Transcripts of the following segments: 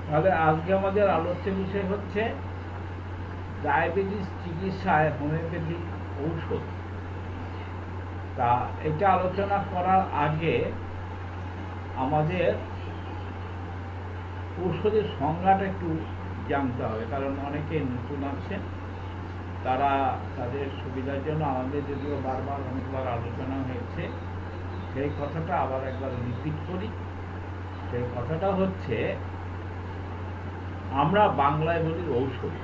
তাহলে আজকে আমাদের আলোচ্য বিষয় হচ্ছে ডায়াবেটিস চিকিৎসায় হোমিওপ্যাথিক ঔষধ। তা এটা আলোচনা করার আগে আমাদের ঔষধের সংজ্ঞাটা একটু জানতে হবে, কারণ অনেকে নতুন আছেন। তারা তাদের সুবিধার জন্য আমাদের যদিও বারবার অনেকবার আলোচনা হয়েছে, সেই কথাটা আবার একবার রিপিট করি। সেই কথাটা হচ্ছে, আমরা বাংলায় বলি ঔষধ,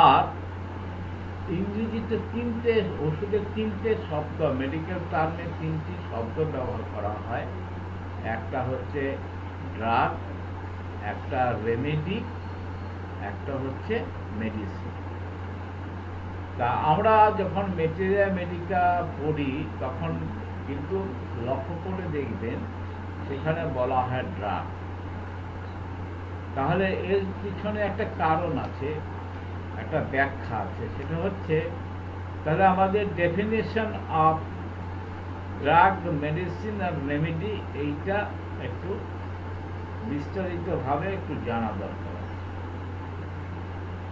আর ইংরেজিতে তিনটে ওষুধের তিনটে শব্দ, মেডিকেল টার্মে তিনটি শব্দ ব্যবহার করা হয়। একটা হচ্ছে ড্রাগ, একটা রেমেডি, একটা হচ্ছে মেডিসিন। তা আমরা যখন ম্যাটেরিয়া মেডিকা পড়ি তখন কিন্তু লক্ষ্য করে দেখবেন সেখানে বলা হয় ড্রাগ। তাহলে এর পিছনে একটা কারণ আছে, একটা ব্যাখ্যা আছে। সেটা হচ্ছে, তাহলে আমাদের ডেফিনেশন অফ ড্রাগ, মেডিসিন আর রেমেডি এইটা একটু বিস্তারিতভাবে একটু জানা দরকার।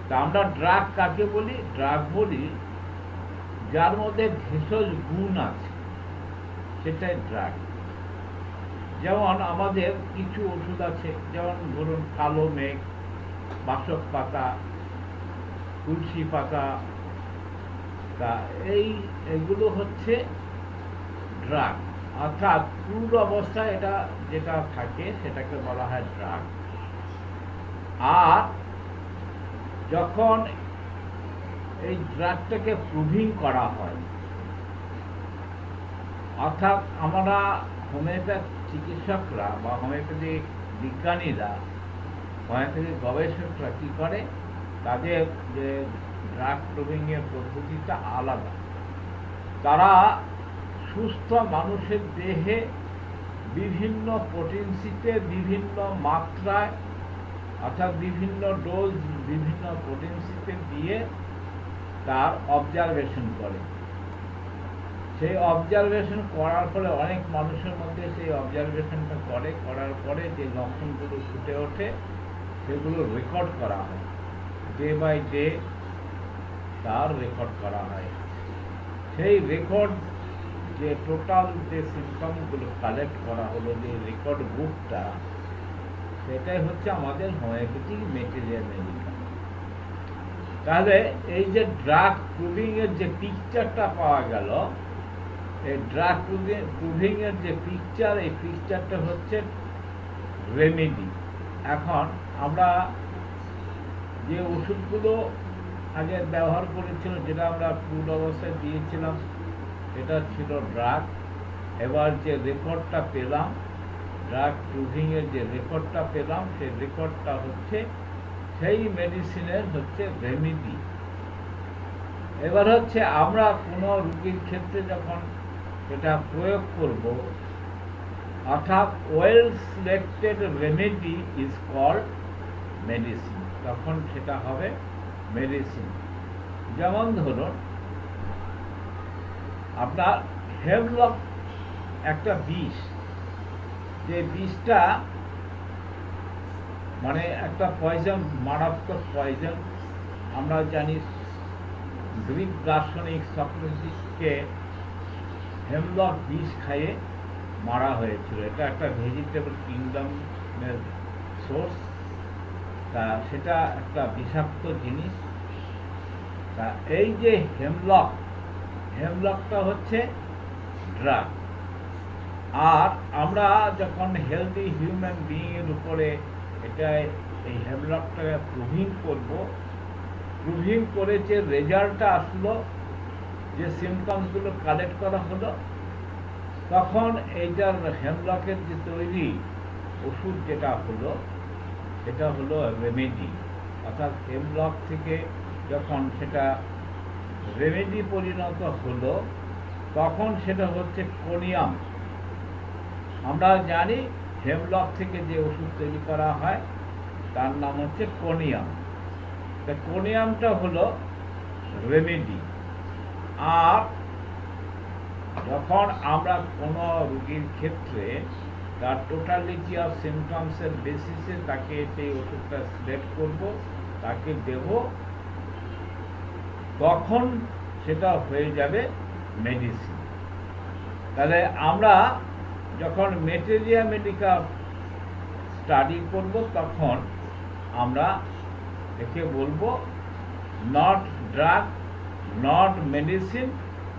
তা আমরা ড্রাগ কাকে বলি? ড্রাগ বলি যার মধ্যে ভেষজ গুণ আছে, সেটাই ড্রাগ। যেমন আমাদের কিছু ওষুধ আছে, যেমন ধরুন কালো মেঘ, বাসক পাতা, তুলসী পাতা। তা এইগুলো হচ্ছে ড্রাগ, অর্থাৎ ক্রুড অবস্থায় এটা যেটা থাকে সেটাকে বলা হয় ড্রাগ। আর যখন এই ড্রাগটাকে প্রুভিং করা হয়, অর্থাৎ আমরা হোমিওপ্যাথ চিকিৎসকরা বা হোমিওপ্যাথিক বিজ্ঞানীরা, হোমিওপ্যাথিক গবেষকরা কী করে, তাদের যে ড্রাগ প্রুভিংয়ের পদ্ধতিটা আলাদা। তারা সুস্থ মানুষের দেহে বিভিন্ন পোটেন্সিতে, বিভিন্ন মাত্রায়, অর্থাৎ বিভিন্ন ডোজ, বিভিন্ন পোটেন্সিতে দিয়ে তার অবজারভেশন করে। সেই অবজারভেশন করার ফলে অনেক মানুষের মধ্যে সেই অবজারভেশনটা করার পরে যে লক্ষণগুলো ফুটে ওঠে সেগুলো রেকর্ড করা হয়, ডে বাই ডে তার রেকর্ড করা হয়। সেই রেকর্ড, যে টোটাল যে সিমটমগুলো কালেক্ট করা হলো, যে রেকর্ড বুকটা, সেটাই হচ্ছে আমাদের হোমিওপ্যাথিক ম্যাটেরিয়াল মেডিকা। তাহলে এই যে ড্রাগ প্রুভিংয়ের যে পিকচারটা পাওয়া গেল, এই ড্রাগ প্রুভিংয়ের যে পিকচার, এই পিকচারটা হচ্ছে রেমেডি। এখন আমরা যে ওষুধগুলো আগে ব্যবহার করেছিলাম, যেটা আমরা ক্রুড অবস্থায় দিয়েছিলাম, সেটা ছিল ড্রাগ। এবার যে রেকর্ডটা পেলাম, ড্রাগ প্রুভিংয়ের যে রেকর্ডটা পেলাম, সেই রেকর্ডটা হচ্ছে সেই মেডিসিনের হচ্ছে রেমেডি। এবার হচ্ছে আমরা কোনো রোগীর ক্ষেত্রে যখন এটা প্রয়োগ করব, অর্থাৎ well selected remedy is called medicine, তখন সেটা হবে মেডিসিন। যেমন ধরুন আপনার হেমলক একটা বিষ, যে বিষটা মানে একটা পয়জন, মারাত্মক পয়জন। আমরা জানি গ্রিক দার্শনিক সক্রেটিসকে হেমলক বিষ খাইয়ে মারা হয়েছিল। এটা একটা ভেজিটেবল কিংডমের সোর্স। তা সেটা একটা বিষাক্ত জিনিস। তা এই যে হেমলকটা হচ্ছে ড্রাগ। আর আমরা যখন হেলদি হিউম্যান বিইংয়ের উপরে এটা এই হেমলকটাকে প্রুভিং করব, প্রুভিং করে যে রেজাল্টটা আসলো, যে সিমটমসগুলো কালেক্ট করা হলো, তখন এইটার হেমলকের যে তৈরি ওষুধ যেটা হলো, সেটা হলো রেমেডি। অর্থাৎ হেমলক থেকে যখন সেটা রেমেডি পরিণত হলো, তখন সেটা হচ্ছে কোনিয়াম। আমরা জানি হেমলক থেকে যে ওষুধ তৈরি করা হয় তার নাম হচ্ছে কোনিয়াম। তা কোনিয়ামটা হলো রেমেডি। আর যখন আমরা কোনো রোগীর ক্ষেত্রে তার টোটালিটি অফ সিমটমসের বেসিসে তাকে সেই ওষুধটা সিলেক্ট করব, তাকে দেব, তখন সেটা হয়ে যাবে মেডিসিন। তাহলে আমরা যখন মেটেরিয়া মেডিকা স্টাডি করব তখন আমরা একে বলবো নট ড্রাগ, নট মেডিসিন,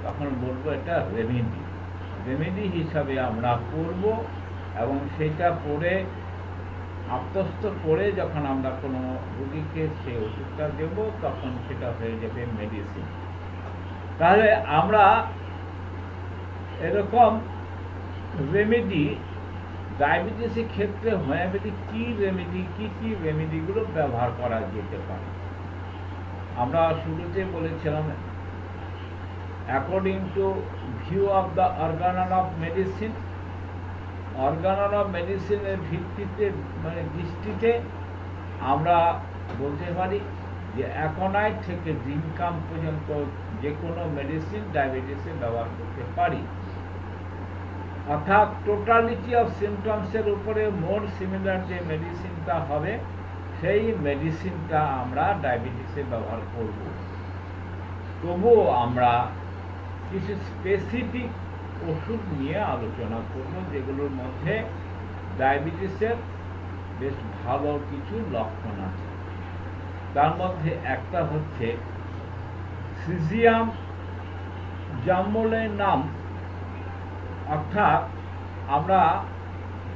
তখন বলবো এটা রেমেডি। রেমেডি হিসাবে আমরা করব এবং সেটা পড়ে আত্মস্থ করে যখন আমরা কোনো রোগীকে সেই ওষুধটা দেব তখন সেটা হয়ে যাবে মেডিসিন। তাহলে আমরা এরকম রেমেডি ডায়াবেটিসের ক্ষেত্রে হোমিওপ্যাথি কী রেমেডিগুলো ব্যবহার করা যেতে পারে। আমরা শুরুতে বলেছিলাম according to view of the Organon of medicine, Organon of মেডিসিনের ভিত্তিতে মানে দৃষ্টিতে আমরা বলতে পারি যে অ্যাকোনাইট থেকে জিনকাম পর্যন্ত যে কোনো মেডিসিন ডায়াবেটিসে ব্যবহার করতে পারি। অর্থাৎ টোটালিটি অফ সিমটমসের উপরে মোর সিমিলার যে মেডিসিনটা হবে সেই মেডিসিনটা আমরা ডায়াবেটিসে ব্যবহার করব। তবুও আমরা কিছু স্পেসিফিক ওষুধ নিয়ে আলোচনা করব যেগুলোর মধ্যে ডায়াবেটিসের বেশ ভালো কিছু লক্ষণ আছে। তার মধ্যে একটা হচ্ছে সিজিয়াম জাম্বুলিনাম, অর্থাৎ আমরা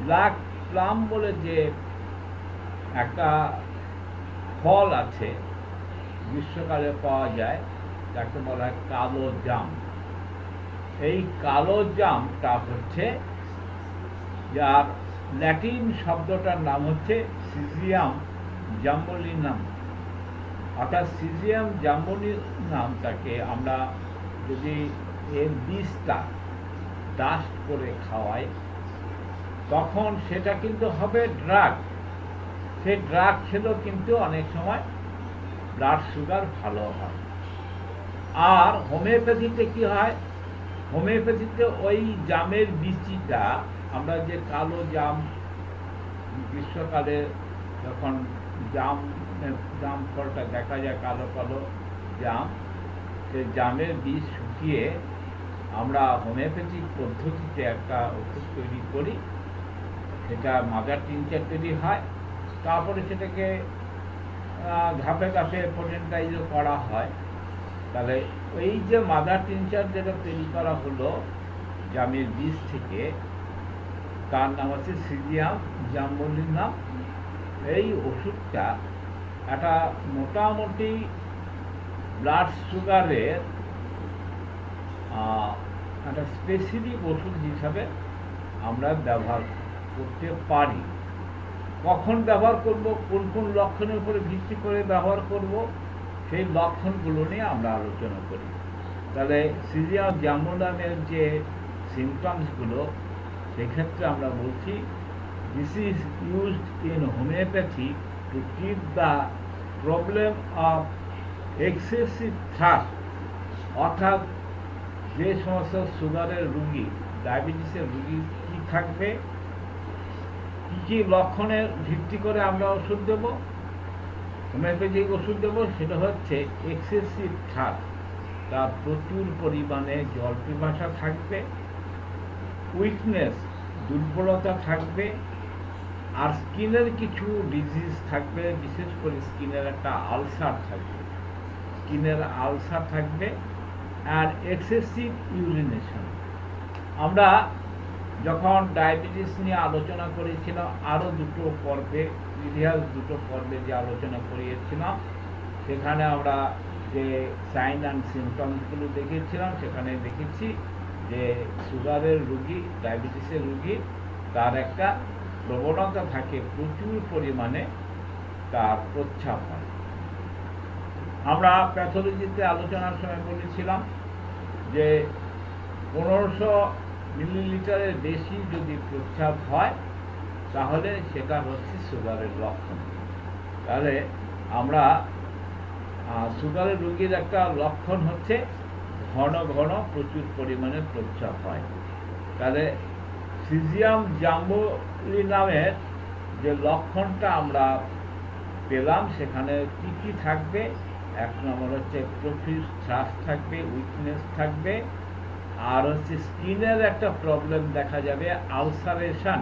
ব্ল্যাক প্লাম বলে যে একটা ফল আছে গ্রীষ্মকালে পাওয়া যায়, যাকে বলা হয় কালো জাম। এই কালো জামটা হচ্ছে, যার ল্যাটিন শব্দটার নাম হচ্ছে সিজিয়াম জাম্বুলিনাম। অর্থাৎ সিজিয়াম জাম্বুলিনামটাকে আমরা যদি এর বীজটা ডাস্ট করে খাওয়াই তখন সেটা কিন্তু হবে ড্রাগ। সেই ড্রাগ খেলেও কিন্তু অনেক সময় ব্লাড সুগার ভালো হয়। আর হোমিওপ্যাথিতে কি হয়, হোমিওপ্যাথিতে ওই জামের বীজটা, আমরা যে কালো জাম গ্রীষ্মকালে যখন জাম ফলটা দেখা যায় কালো কালো জাম, সেই জামের বীজ শুকিয়ে আমরা হোমিওপ্যাথিক পদ্ধতিতে একটা ওষুধ তৈরি করি, সেটা মাদার টিনচার তৈরি হয়, তারপরে সেটাকে ধাপে ধাপে পোটেন্টাইজও করা হয়। তাহলে এই যে মাদার টিনচার যেটা তৈরি করা হলো জামের বীজ থেকে, তার নাম হচ্ছে সিজিয়াম জাম্বুলিনাম। এই ওষুধটা একটা মোটামুটি ব্লাড সুগারের একটা স্পেসিফিক ওষুধ হিসাবে আমরা ব্যবহার করতে পারি। কখন ব্যবহার করব, কোন কোন লক্ষণের উপরে ভিত্তি করে ব্যবহার করব, সেই লক্ষণগুলো নিয়ে আমরা আলোচনা করি। তাহলে সিজিয়াম জাম্বুলিনামের যে সিমটমসগুলো, সেক্ষেত্রে আমরা বলছি this is used in homeopathy to treat the problem of excessive thrust. অর্থাৎ যে সমস্ত সুগারের রুগী, ডায়াবেটিসের রুগী কী থাকবে, কী কী লক্ষণের ভিত্তি করে আমরা ওষুধ দেব, হোমিওপ্যাথিক ওষুধ দেব, সেটা হচ্ছে এক্সেসিভ থ্রাস্ট, তার প্রচুর পরিমাণে জল পিপাসা থাকবে, উইকনেস দুর্বলতা থাকবে, আর স্কিনের কিছু ডিজিজ থাকবে, বিশেষ করে স্কিনের একটা আলসার থাকবে, আর এক্সেসিভ ইউরিনেশন। আমরা যখন ডায়াবেটিস নিয়ে আলোচনা করেছিলাম আরও দুটো পর্বে যে আলোচনা করিয়েছিলাম, সেখানে আমরা যে সাইন অ্যান্ড সিমটমসগুলো দেখেছিলাম, সেখানে দেখেছি যে সুগারের রুগী, ডায়াবেটিসের রুগী, তার একটা প্রবণতা থাকে প্রচুর পরিমাণে তার প্রস্রাব হয়। আমরা প্যাথোলজিতে আলোচনার সময় বলেছিলাম যে 1500 মিলিলিটারের বেশি যদি প্রস্রাব হয় তাহলে সেটা হচ্ছে সুগারের লক্ষণ। তাহলে আমরা সুগারের রোগীর একটা লক্ষণ হচ্ছে ঘন ঘন প্রচুর পরিমাণে প্রস্রাব হয়। তাহলে সিজিয়াম জাম্বুলি নামের যে লক্ষণটা আমরা পেলাম সেখানে কি কি থাকবে? এক নম্বর হচ্ছে প্রফিউজ থ্রাশ থাকবে, উইকনেস থাকবে, আর হচ্ছে স্কিনের একটা প্রবলেম দেখা যাবে, আলসারেশন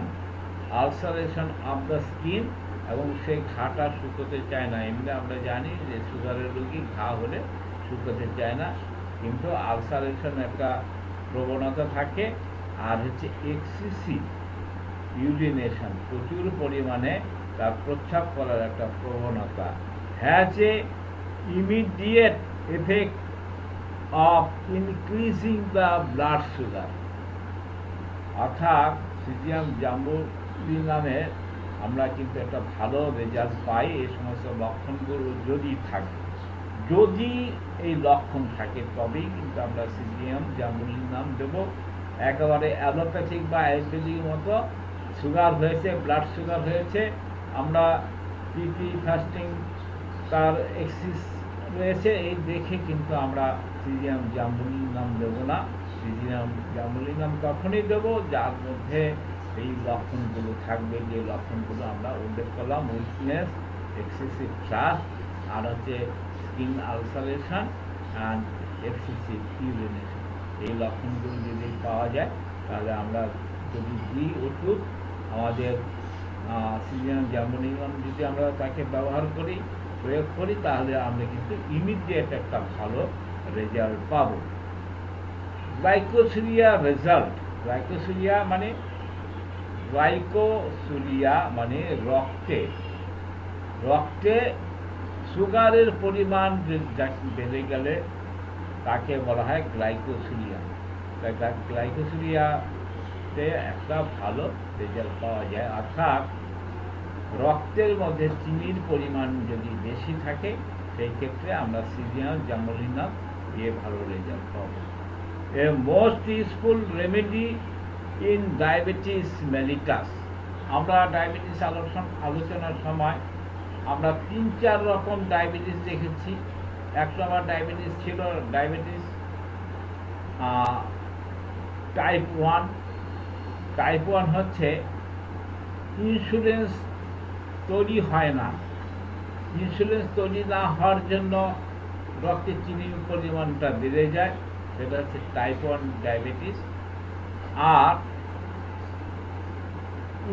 অফ দ্য স্কিন, এবং সেই ঘাটা শুকোতে চায় না। এমনি আমরা জানি যে সুগারের রোগী ঘা হলে শুকোতে চায় না, কিন্তু আলসারেশন একটা প্রবণতা থাকে। আর হচ্ছে এক্সেসিভ ইউরিনেশন, প্রচুর পরিমাণে তার প্রস্রাব করার একটা প্রবণতা। Has a immediate effect of increasing the blood sugar. অর্থাৎ সিজিয়াম জাম্বুলি নামে আমরা কিন্তু একটা ভালো রেজাল্ট পাই এই সমস্ত লক্ষণগুলো যদি থাকে। যদি এই লক্ষণ থাকে তবেই কিন্তু আমরা সিজিয়াম জাম্বুলি নাম দেব। একেবারে অ্যালোপ্যাথিক বা আয়ুর্বেদিক মতো সুগার হয়েছে, ব্লাড সুগার হয়েছে, আমরা পিপি ফাস্টিং তার এক্সিস রয়েছে, এই দেখে কিন্তু আমরা সিজিয়াম জাম্বুলি নাম দেব না। সিজিয়াম জাম্বুলি নাম তখনই দেব যার মধ্যে এই লক্ষণগুলো থাকবে, যে লক্ষণগুলো আমরা উল্লেখ করলাম, উইকনেস, এক্সেসিভ থ্রাশ, আর হচ্ছে skin ulceration and excessive urination. এই লক্ষণগুলো যদি পাওয়া যায় তাহলে আমরা যদি দিই ওষুধ আমাদের সিজিয়াম জাম্বুলি নাম যদি আমরা তাকে ব্যবহার করি, প্রয়োগ করি, তাহলে আমরা কিন্তু ইমিডিয়েট একটা ভালো রেজাল্ট পাবো। গ্লাইকোসিলিয়া রেজাল্ট। গ্লাইকোসিলিয়া মানে রক্তে সুগারের পরিমাণ বেড়ে গেলে তাকে বলা হয় গ্লাইকোসিলিয়া। গ্লাইকোসিলিয়াতে একটা ভালো রেজাল্ট পাওয়া যায়, অর্থাৎ রক্তের মধ্যে চিনির পরিমাণ যদি বেশি থাকে সেই ক্ষেত্রে আমরা সিজিয়াম জাম্বুলি নাম দিয়ে ভালো রেজাল্ট পাবো। A most useful remedy in diabetes mellitus. আমরা ডায়াবেটিস আলোচনার সময় আমরা 3-4 রকম ডায়াবেটিস দেখেছি। এক নম্বর ডায়াবেটিস ছিল ডায়াবেটিস টাইপ 1। টাইপ 1 হচ্ছে ইনসুলিন তৈরি হয় না, ইনসুলিন তৈরি না হওয়ার জন্য রক্তে চিনির পরিমাণটা বেড়ে যায়, সেটা হচ্ছে টাইপ 1 ডায়াবেটিস। আর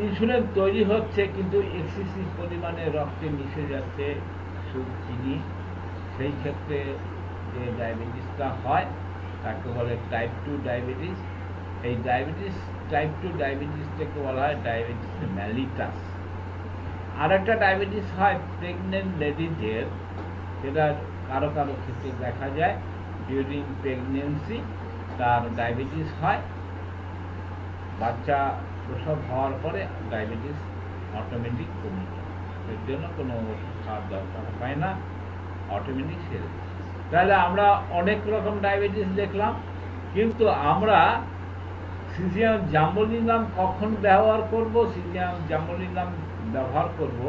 ইনসুলিন তৈরি হচ্ছে কিন্তু এক্সেসিভ পরিমাণে রক্তে মিশে যাচ্ছে চিনি, সেই ক্ষেত্রে যে ডায়াবেটিসটা হয় তাকে বলে টাইপ 2 ডায়াবেটিস। এই টাইপ 2 ডায়াবেটিসটাকে বলা হয় ডায়াবেটিস মেলিটাস। আর একটা ডায়াবেটিস হয় প্রেগনেন্ট লেডিদের, সেটা কারো ক্ষেত্রে দেখা যায় ডিউরিং প্রেগনেন্সি তার ডায়াবেটিস হয়, বাচ্চা প্রসব হওয়ার পরে ডায়াবেটিস অটোমেটিক কমে যায়, এর জন্য কোনো ওষুধ খাওয়ার দরকার হয় না, অটোমেটিক সেরে যায়। তাহলে আমরা অনেক রকম ডায়াবেটিস দেখলাম, কিন্তু আমরা সিজিয়াম জাম্বুলি নাম কখন ব্যবহার করব? সিজিয়াম জাম্বুলি নাম ব্যবহার করব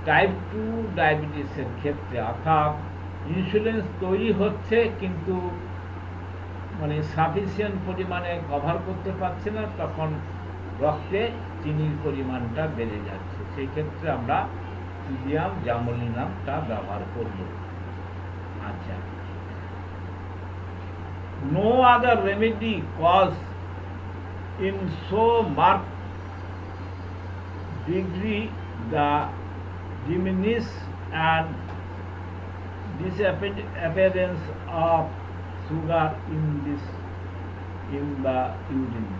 টাইপ 2 ডায়াবেটিসের ক্ষেত্রে, অর্থাৎ ইনসুলিন তৈরি হচ্ছে কিন্তু সাফিসিয়েন্ট পরিমাণে কভার করতে পারছে না, তখন রক্তে চিনির পরিমাণটা বেড়ে যাচ্ছে, সেই ক্ষেত্রে আমরা সিজিয়াম জাম্বুলি নামটা ব্যবহার করব। আচ্ছা, no other remedy cause in so marked degree the diminish and disappearance of sugar in the urine।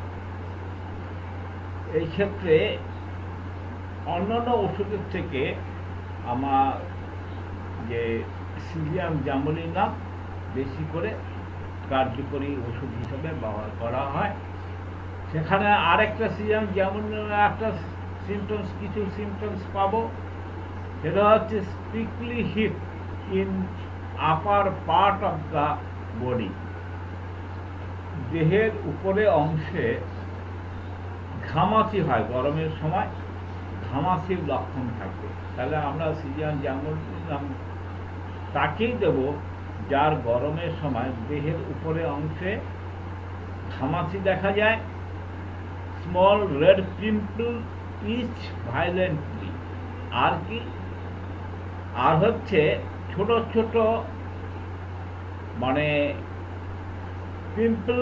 এই ক্ষেত্রে অন্যান্য ওষুধের থেকে আমার যে সিজিয়াম জাম্বুলি নাম বেশি করে কার্যকরী ওষুধ হিসেবে ব্যবহার করা হয়। সেখানে আরেকটা সিজিয়াম একটা কিছু সিমটমস পাবো, সেটা হচ্ছে prickly heat in upper part of the body. দেহের উপরে অংশে ঘামাচি হয়, গরমের সময় ঘামাচির লক্ষণ থাকবে। তাহলে আমরা সিজিয়াম জাম্বুলি নাম তাকেই দেব যার গরমের সময় দেহের উপরে অংশে ঘামাচি দেখা যায়, small red pimple itch violently. আর কি, আর হচ্ছে ছোট ছোট মানে পিম্পল,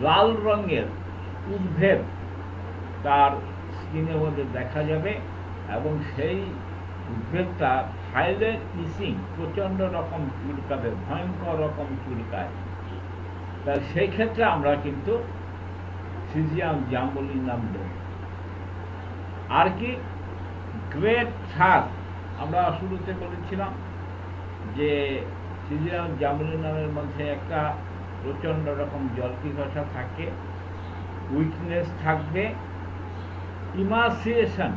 লাল রঙের উদ্ভেদ তার স্কিনের মধ্যে দেখা যাবে, এবং সেই উদ্ভেদটা ভায়োলেট ইচিং, প্রচণ্ড রকম চুলকাবে, ভয়ঙ্কর রকম চুলকায়। তাই সেই ক্ষেত্রে আমরা কিন্তু সিজিয়াম জাম্বুলিনাম দেব। আর কি, গ্রেট থার্স্ট, আমরা শুরুতে বলেছিলাম যে সিজিয়াম জাম্বুলিনামের মধ্যে একটা প্রচণ্ড রকম জল পিপাসা থাকে, উইকনেস থাকবে, ইমাসিয়েশন।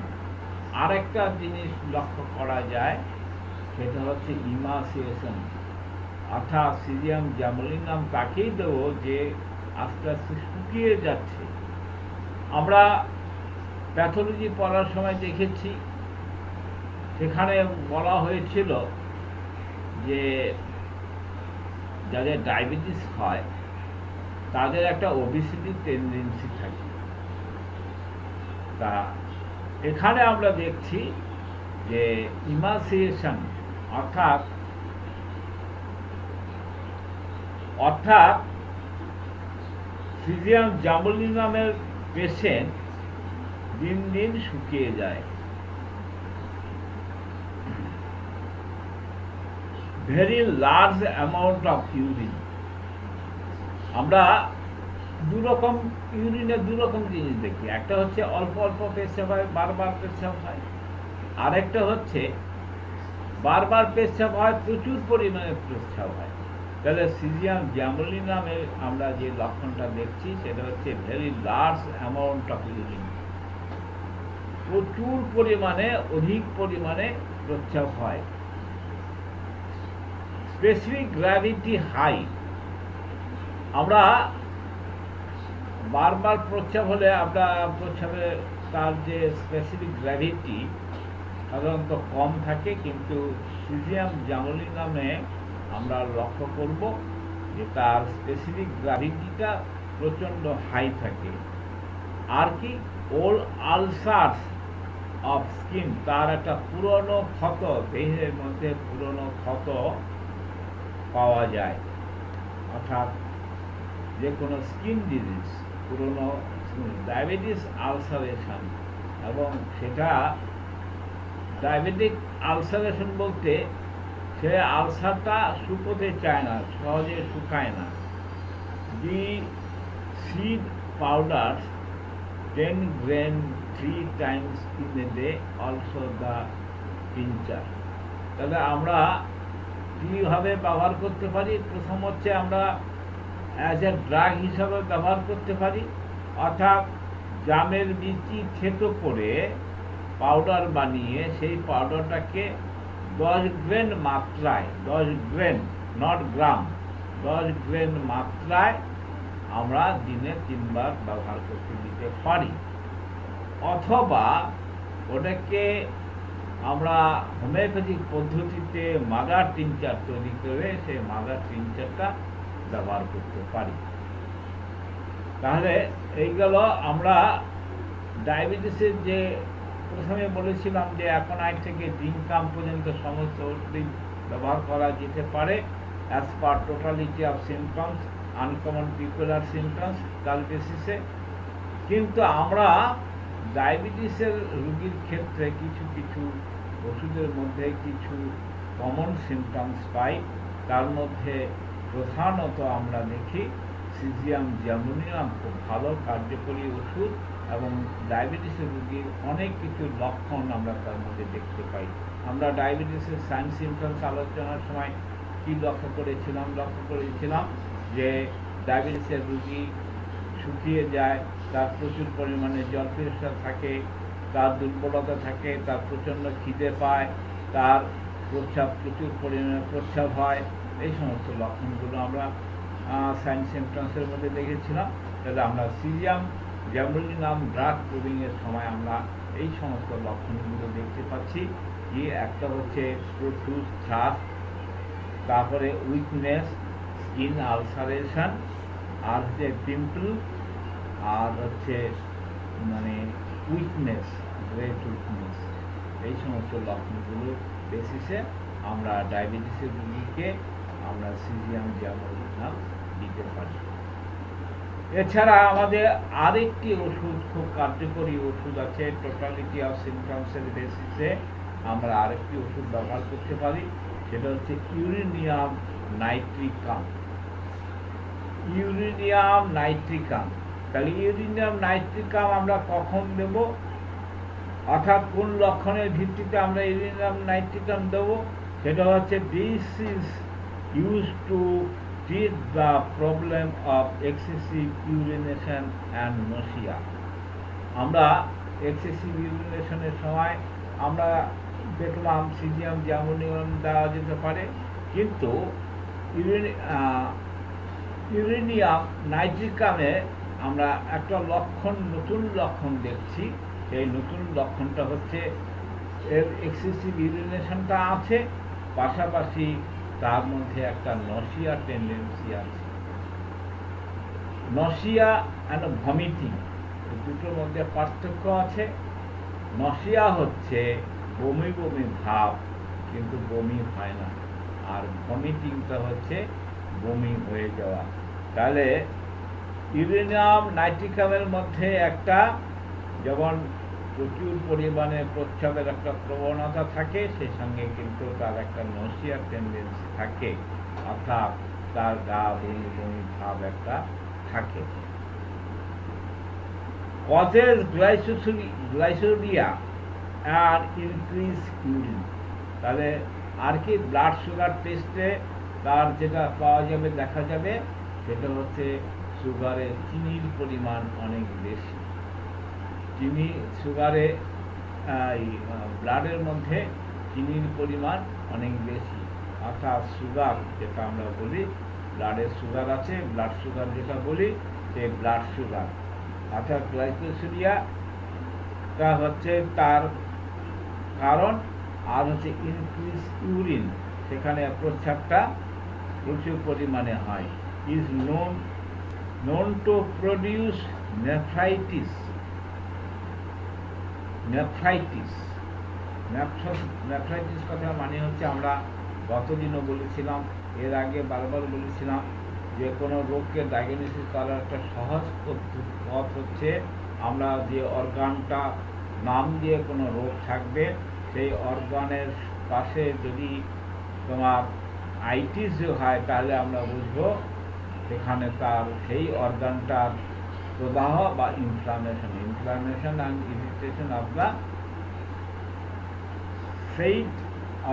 আরেকটা জিনিস লক্ষ্য করা যায়, সেটা হচ্ছে ইমাসিয়েশন। অর্থাৎ সিজিয়াম জাম্বুলিনাম তাকেই দেবো যে আস্তে আস্তে শুকিয়ে যাচ্ছে। আমরা প্যাথোলজি পড়ার সময় দেখেছি, সেখানে বলা হয়েছিল যে যাদের ডায়াবেটিস হয় তাদের একটা ওবেসিটি টেন্ডেন্সি থাকে। তা এখানে আমরা দেখছি যে ইমাসিয়েশন অর্থাৎ সিজিয়াম জাম্বুলিনামের পেশেন্ট দিন দিন শুকিয়ে যায়। Very large amount of urine. আমরা ইউরিনের দু রকম জিনিস দেখি, একটা হচ্ছে অল্প অল্প পেচ্ছাপ হয়, বারবার পেচ্ছাপ হয়, আরেকটা হচ্ছে বারবার পেচ্ছাপ হয়, প্রচুর পরিমাণে পেচ্ছাপ হয়। তাহলে সিজিয়াম জাম্বুলিনামে আমরা যে লক্ষণটা দেখছি সেটা হচ্ছে very large amount of urine, প্রচুর পরিমাণে, অধিক পরিমাণে প্রস্রাব হয়। Specific gravity high. আমরা বারবার প্রস্রাব হলে আমরা প্রস্রাবের তার যে স্পেসিফিক গ্র্যাভিটি সাধারণত কম থাকে, কিন্তু সিজিয়াম জাম্বুলিনামে আমরা লক্ষ্য করব যে তার স্পেসিফিক গ্র্যাভিটিটা প্রচণ্ড হাই থাকে। আর কি, ওল্ড আলসার্স অফ স্কিন, তার একটা পুরনো ক্ষত, দেহের মধ্যে পুরনো ক্ষত পাওয়া যায়। অর্থাৎ যে কোনো স্কিন ডিজিজ, পুরনো ডায়াবেটিস আলসারেশন, এবং সেটা ডায়াবেটিক আলসারেশন বলতে সে আলসারটা শুকোতে চায় না, সহজে শুকায় না। দি seed powder 10 grain 3 times in a day, also the tincture। তাহলে আমরা কীভাবে ব্যবহার করতে পারি? প্রথম হচ্ছে আমরা অ্যাজ এ ড্রাগ হিসাবে ব্যবহার করতে পারি, অর্থাৎ জামের বীজটি থেতো করে পাউডার বানিয়ে সেই পাউডারটাকে 10 গ্রেন মাত্রায়, 10 গ্রেন নট গ্রাম, 10 গ্রেন মাত্রায় আমরা দিনে 3 বার ব্যবহার করতে দিতে পারি। অথবা ওটাকে আমরা হোমিওপ্যাথিক পদ্ধতিতে মাদার টিনচার তৈরি করে সেই মাদার টিনচারটা ব্যবহার করতে পারি। তাহলে এইগুলো আমরা ডায়াবেটিসের যে প্রথমে বলেছিলাম যে অ্যাকোনাইট থেকে জিনকাম পর্যন্ত সমস্ত ওষুধ ব্যবহার করা যেতে পারে as per totality of symptoms, uncommon peculiar symptoms ডায়াবেটিসে। কিন্তু আমরা ডায়াবেটিসের রোগীর ক্ষেত্রে কিছু কিছু ওষুধের মধ্যে কিছু কমন সিমটমস পাই। তার মধ্যে প্রধানত আমরা দেখি সিজিয়াম জাম্বুলিনাম খুব ভালো কার্যকরী ওষুধ, এবং ডায়াবেটিসের রোগীর অনেক কিছু লক্ষণ আমরা তার মধ্যে দেখতে পাই। আমরা ডায়াবেটিসের সাইন সিমটমস আলোচনার সময় কী লক্ষ্য করেছিলাম যে ডায়াবেটিসের রোগী শুকিয়ে যায়, তার প্রচুর পরিমাণে জল পিপাসা থাকে, তার দুর্বলতা থাকে, তার প্রচণ্ড খিদে পায়, তার প্রচুর পরিমাণে প্রস্রাব হয়। এই সমস্ত লক্ষণগুলো আমরা সাইন সিমটমসের মধ্যে দেখেছিলাম। তাহলে আমরা সিজিয়াম জাম্বুলিনাম ড্রাগ প্রুভিংয়ের সময় আমরা এই সমস্ত লক্ষণগুলো দেখতে পাচ্ছি। কি একটা হচ্ছে প্রচুর থ্রাস্ট, তারপরে উইকনেস, স্কিন আলসারেশন, আর হচ্ছে পিম্পল, আর হচ্ছে মানে উইকনেস, গ্রেট উইকনেস, এই সমস্ত লক্ষণগুলো বেসিসে আমরা ডায়াবেটিসের রোগীকে আমরা সিজিএম জামোরিনাম দিতে পারি। এছাড়া আমাদের আরেকটি ওষুধ, খুব কার্যকরী ওষুধ আছে, টোটালিটি অফ সিমটমসের বেসিসে আমরা আরেকটি ওষুধ ব্যবহার করতে পারি, সেটা হচ্ছে ইউরেনিয়াম নাইট্রিকাম। ইউরেনিয়াম নাইট্রিকাম, তাহলে ইউরেনিয়াম নাইট্রিকাম আমরা কখন দেব, অর্থাৎ কোন লক্ষণের ভিত্তিতে আমরা ইউরেনিয়াম নাইট্রিকাম দেব, সেটা হচ্ছে this is use to treat the problem of excessive urination and nausea। আমরা এক্সেসিভ ইউরিনেশনের সময় আমরা দেখলাম সিজিয়াম জার্মোনিয়াম দেওয়া যেতে পারে, কিন্তু ইউরেনিয়াম নাইট্রিকামে আমরা একটা নতুন লক্ষণ দেখছি। সেই নতুন লক্ষণটা হচ্ছে এর এক্সেসিভ ইউরিনেশনটা আছে, পাশাপাশি তার মধ্যে একটা নসিয়া টেন্ডেন্সি আছে। নসিয়া অ্যান্ড ভমিটিং, দুটোর মধ্যে পার্থক্য আছে। নসিয়া হচ্ছে বমি বমি ভাব, কিন্তু বমি হয় না, আর ভমিটিংটা হচ্ছে বমি হয়ে যাওয়া। তাহলে ইউরেনিয়াম নাইট্রিকামের মধ্যে একটা, যেমন প্রচুর পরিমাণে প্রস্রাবের একটা প্রবণতা থাকে, সেই সঙ্গে কিন্তু তার একটা নসিয়ার টেন্ডেন্সি থাকে, অর্থাৎ তার গা বমি বমি ভাব একটা থাকে। কজেস গ্লাইসোরিয়া আর ইনক্রিজ ইউরিন, তাহলে আর কি ব্লাড সুগার টেস্টে তার যেটা পাওয়া যাবে, দেখা যাবে, সেটা হচ্ছে সুগারে চিনির পরিমাণ অনেক বেশি। চিনি সুগারে ব্লাডের মধ্যে চিনির পরিমাণ অনেক বেশি, অর্থাৎ সুগার যেটা আমরা বলি, ব্লাডের সুগার আছে, ব্লাড সুগার যেটা বলি, সেই ব্লাড সুগার, অর্থাৎ গ্লাইকোসিরিয়াটা হচ্ছে তার কারণ। আর হচ্ছে ইনক্রিজ ইউরিন, সেখানে প্রস্রাবটা প্রচুর পরিমাণে হয়। Is known to produce nephritis। Nephritis কথা মানে হচ্ছে, আমরা গতদিনও বলেছিলাম, এর আগে বারবার বলেছিলাম, যে কোনো রোগকে ডায়াগনোসিস করার একটা সহজ পথ হচ্ছে, আমরা যে অর্গানটা নাম দিয়ে কোনো রোগ থাকবে, সেই অর্গানের পাশে যদি তোমার আইটিস হয়, তাহলে আমরা বুঝবো সেখানে তার সেই অর্গানটার প্রদাহ বা inflammation and irritation of the said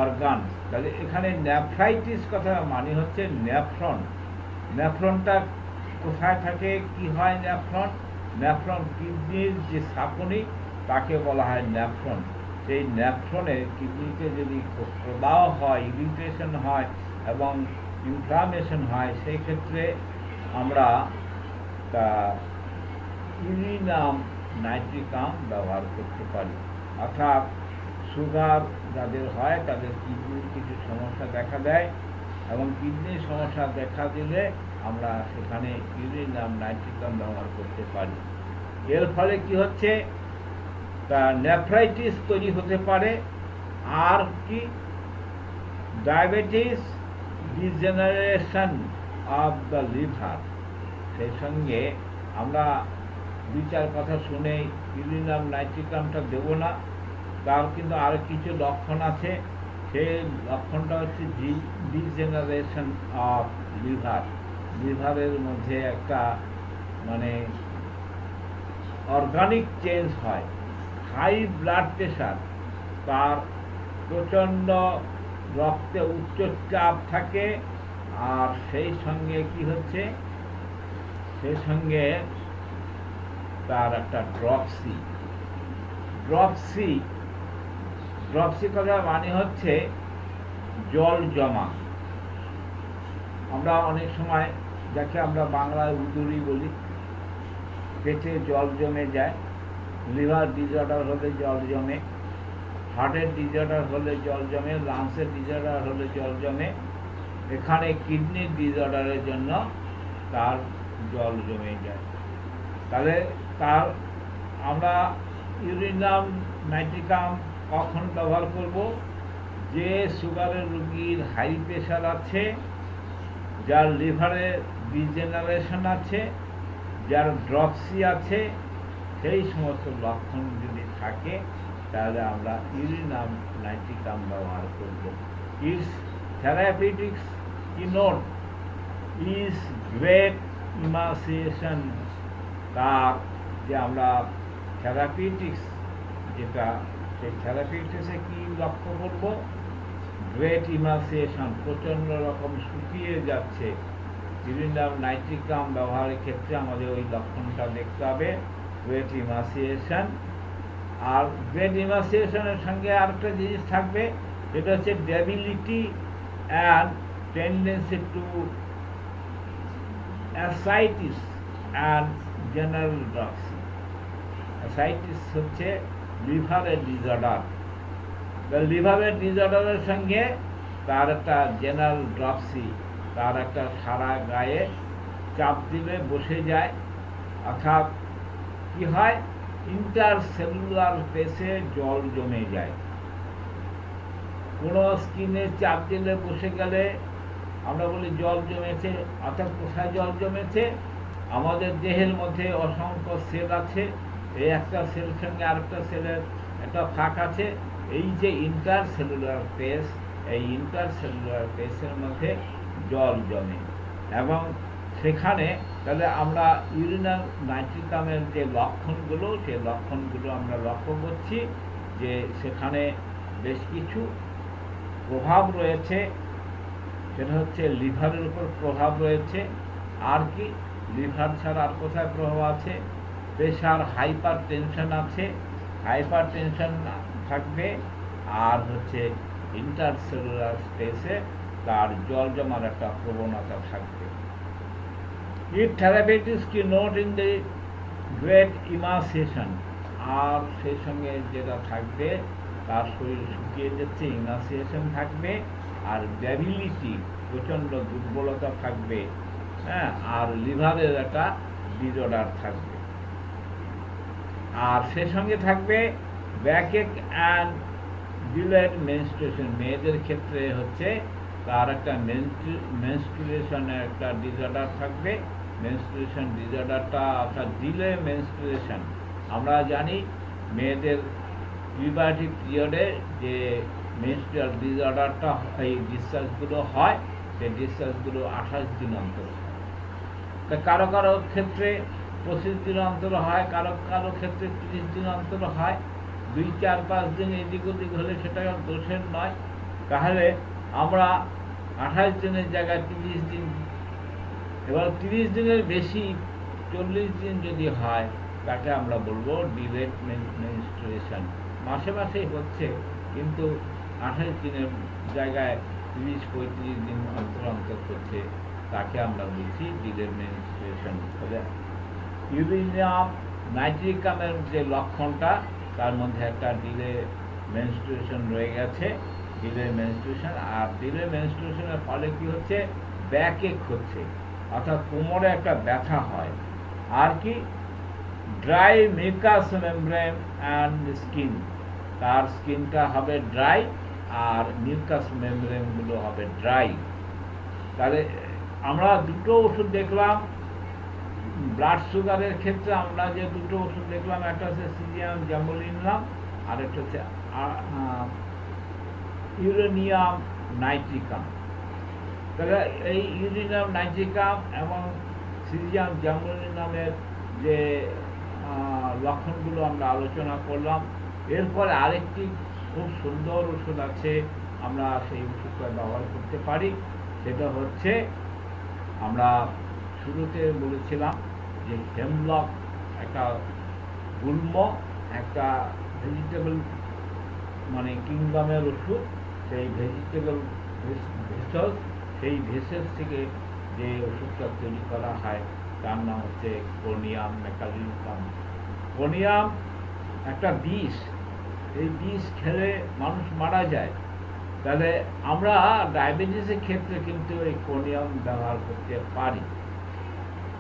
organ. তাহলে এখানে নেফ্রাইটিস কথা মানে হচ্ছে নেফ্রনটা কোথায় থাকে, কি হয় নেফ্রন কিডনির যে ছাঁকনি, তাকে বলা হয় নেফ্রন। সেই নেফ্রনে কিডনিতে যদি প্রদাহ হয়, ইরিটেশন হয় এবং ইনফ্লামেশন হয়, সেই ক্ষেত্রে আমরা ইউরেনিয়াম নাইট্রিকাম ব্যবহার করতে পারি। অর্থাৎ সুগার যাদের হয়, তাদের কিডনির কিছু সমস্যা দেখা দেয়, এবং কিডনির সমস্যা দেখা দিলে আমরা সেখানে ইউরেনিয়াম নাইট্রিকাম ব্যবহার করতে পারি। এর ফলে কি হচ্ছে, তা নেফ্রাইটিস তৈরি হতে পারে, আর কি diabetes, degeneration of the liver. সেই সঙ্গে আমরা দুই চার কথা শুনে ইউরেনিয়াম নাইট্রিকামটা দেব না, তার কিন্তু আরও কিছু লক্ষণ আছে। সেই লক্ষণটা হচ্ছে ডিজেনারেশন অফ লিভারের মধ্যে একটা মানে অর্গানিক চেঞ্জ হয়। হাই ব্লাড প্রেশার, তার প্রচণ্ড রক্তে উচ্চ চাপ থাকে, আর সেই সঙ্গে কি হচ্ছে, সেই সঙ্গে তার একটা ড্রপসি কথা মানে হচ্ছে জল জমা। আমরা অনেক সময় যাকে আমরা বাংলায় উদুরি বলি, পেটে জল জমে যায়, লিভার ডিসঅর্ডার হলে জল জমে, হার্টের ডিসঅর্ডার হলে জল জমে, লাংসের ডিসঅর্ডার হলে জল জমে, এখানে কিডনির ডিসঅর্ডারের জন্য তার জল জমে যায়। তাহলে তার আমরা ইউরেনিয়াম নাইট্রিকাম কখন ব্যবহার করব? যে সুগারের রোগীর হাই প্রেশার আছে, যার লিভারে ডিজেনারেশন আছে, যার ড্রপসি আছে, সেই সমস্ত লক্ষণ যদি থাকে তাহলে আমরা ইউরেনিয়াম নাইট্রিকাম ব্যবহার করব। It's therapeutics keynote is great emaciation. তার যে আমরা থেরাপিউটিক্স যেটা, সেই থেরাপিউটিক্সে কি লক্ষ্য করব? গ্রেট ইমাসিয়েশন, প্রচণ্ড রকম শুকিয়ে যাচ্ছে। ইউরেনিয়াম নাইট্রিকাম ব্যবহারের ক্ষেত্রে আমাদের ওই লক্ষণটা দেখতে হবে, গ্রেট ইমাসিয়েশন। আর গ্রেট ইমাসিয়েশনের সঙ্গে আরেকটা জিনিস থাকবে, সেটা হচ্ছে debility and tendency two ascites and general dropsy. Ascites হচ্ছে লিভারের ডিসঅর্ডার। লিভারের ডিসঅর্ডারের সঙ্গে তার একটা জেনারেল ড্রপসি, তার একটা সারা গায়ে চাপ দিলে বসে যায়, অর্থাৎ কি হয়, ইন্টারসেলুলার স্পেসে জল জমে যায়। কোনো স্কিনে চাপ দিলে বসে গেলে আমরা বলি জল জমেছে, অর্থাৎ কোথায় জল জমেছে? আমাদের দেহের মধ্যে অসংখ্য সেল আছে, এই একটা সেলের সঙ্গে আরেকটা সেলের একটা ফাঁক আছে, এই যে ইন্টারসেলুলার স্পেস, এই ইন্টারসেলুলার স্পেসের মধ্যে জল জমে এবং সেখানে তাহলে আমরা ইউরেনিয়াম নাইট্রিকামের যে লক্ষণগুলো, সেই লক্ষণগুলো আমরা লক্ষ্য করছি যে সেখানে বেশ কিছু প্রভাব রয়েছে। সেটা হচ্ছে লিভারের উপর প্রভাব রয়েছে। আর কি, লিভার ছাড়া আর কোথায় প্রভাব আছে? প্রেশার, হাইপার টেনশন আছে, হাইপার টেনশন থাকবে। আর হচ্ছে ইন্টারসেলুলার স্পেসে তার জল জমার একটা প্রবণতা থাকবে। It therapeutics key note in the great emaciation. আর সেই সঙ্গে যেটা থাকবে, তার শরীর শুকিয়ে যাচ্ছে, ইমাসিয়েশন থাকবে, আর ডেবিলিটি, প্রচণ্ড দুর্বলতা থাকবে, হ্যাঁ, আর লিভারের একটা ডিসঅর্ডার থাকবে। আর সে সঙ্গে থাকবে ব্যাকএক অ্যান্ড ডিলেড মেনস্ট্রুয়েশন। মেয়েদের ক্ষেত্রে হচ্ছে তার একটা মেনস্ট্রুয়েশনের একটা ডিসঅর্ডার থাকবে। মেনস্ট্রুয়েশন ডিসঅর্ডারটা অর্থাৎ ডিলে মেনস্ট্রুয়েশন। আমরা জানি মেয়েদের পিউবার্টি পিরিয়ডে যে মেনস্ট্রুয়াল ডিসঅর্ডারটা, এই ডিসচার্জগুলো হয়, সেই ডিসচার্জগুলো 28 দিন অন্তর হয়। তা কারো কারো ক্ষেত্রে 25 দিন অন্তর হয়, কারো কারো ক্ষেত্রে 30 দিন অন্তর হয়। 2, 4, 5 দিন এদিক ওদিক হলে সেটা দোষের নয়। তাহলে আমরা 28 দিনের জায়গায় 30 দিন, এবার 30 দিনের বেশি 40 দিন যদি হয়, তাকে আমরা বলবো ডিলেড মেনস্ট্রুয়েশন। মাসে মাসেই হচ্ছে, কিন্তু 28 দিনের জায়গায় 30-35 দিন অন্তর অন্তর করছে, তাকে আমরা বলছি ডিলেড মেনস্ট্রুয়েশন। তবে ইউরেনিয়াম নাইট্রিকামের যে লক্ষণটা, তার মধ্যে একটা ডিলে মেনস্ট্রুয়েশন রয়ে গেছে, ডিলে মেনস্ট্রুয়েশন। আর ডিলে মেনস্ট্রুয়েশনের ফলে কি হচ্ছে? ব্যাকএক হচ্ছে, অর্থাৎ কোমরে একটা ব্যথা হয়। আর কি, dry mucus membrane and skin, তার স্কিনটা হবে ড্রাই আর মিউকাস মেমব্রেনগুলো হবে ড্রাই। তাহলে আমরা দুটো ওষুধ দেখলাম ব্লাড সুগারের ক্ষেত্রে। আমরা যে দুটো ওষুধ দেখলাম, একটা হচ্ছে সিজিয়াম জাম্বলিনাম, আর একটা হচ্ছে ইউরেনিয়াম নাইট্রিকাম। তাহলে এই ইউরেনিয়াম নাইট্রিকাম এবং সিজিয়াম জাম্বলিনামের যে লক্ষণগুলো আমরা আলোচনা করলাম, এরপরে আরেকটি খুব সুন্দর ওষুধ আছে, আমরা সেই ওষুধটা ব্যবহার করতে পারি। সেটা হচ্ছে, আমরা শুরুতে বলেছিলাম যে হেমলক একটা গুল্ম, একটা ভেজিটেবল মানে কিংডমের ওষুধ। সেই ভেজিটেবল ভেষজ, সেই ভেষজ থেকে যে ওষুধটা তৈরি করা হয় তার নাম হচ্ছে কোনিয়াম মেকালিকাম। কোনিয়াম একটা বিষ, এই বিষ খেলে মানুষ মারা যায়। তাহলে আমরা ডায়াবেটিসের ক্ষেত্রে কিন্তু এই কোনিয়াম ব্যবহার করতে পারি।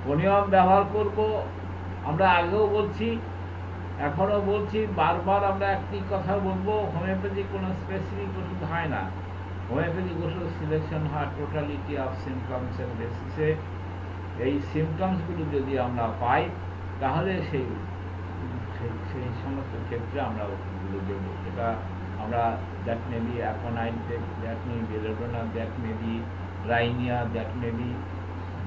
কোনিয়াম ব্যবহার করব আমরা আগেও বলছি, এখনও বলছি, বারবার আমরা একটি কথা বলবো, হোমিওপ্যাথি কোনো স্পেসিফিক ওষুধ হয় না। হোমিওপ্যাথিক ওষুধ সিলেকশন হয় টোটালিটি অফ সিমটমসের বেসিসে। এই সিমটমসগুলো যদি আমরা পাই তাহলে সেই সেই সমস্ত ক্ষেত্রে আমরা ওষুধগুলো দেবো। সেটা আমরা that may be aconite, that may be belladonna, that may be রাইনিয়া, that may be